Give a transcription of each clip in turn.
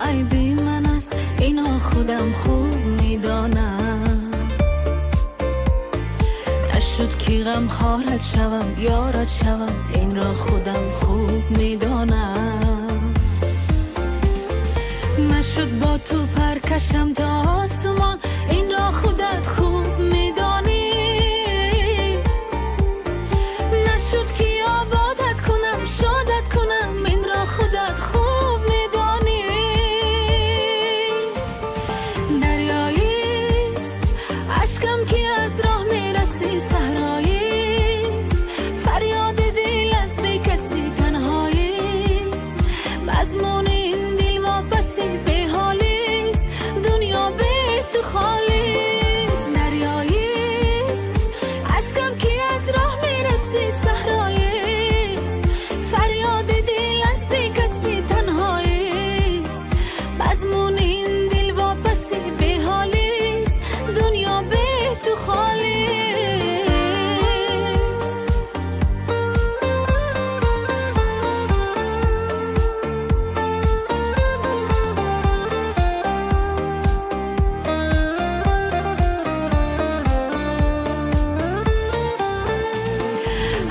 عیبی من است، اینا خودم خوب میدانم. نشد که غم خارت شوم یارت شوم، این را خودم خوب میدانم. نشد با تو پرکشم تا آسمان، این را خودت خوب میدانی. نشد که آبادت کنم شادت کنم، این را خودت خوب میدانی. دریاییست اشکم که از راه میرسی، صحراییست فریاد دل از بی کسی، تنهاییست مضمون این دل واپسی، به حالیست دنیا به تو خالیست. دریاییست اشکم که از راه میرسی، صحراییست فریاد دل از بی کسی، تنهاییست مضمون این دل واپسی، به حالیست دنیا به تو خالیست.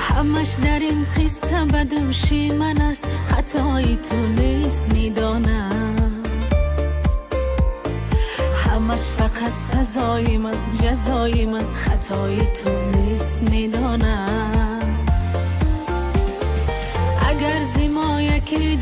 همش در این قصه بدوشی من است، خطای تو نیست میدانم. همش فقط سزای من جزای من، خطای تو نیست میدانم. اگر زی ما یکی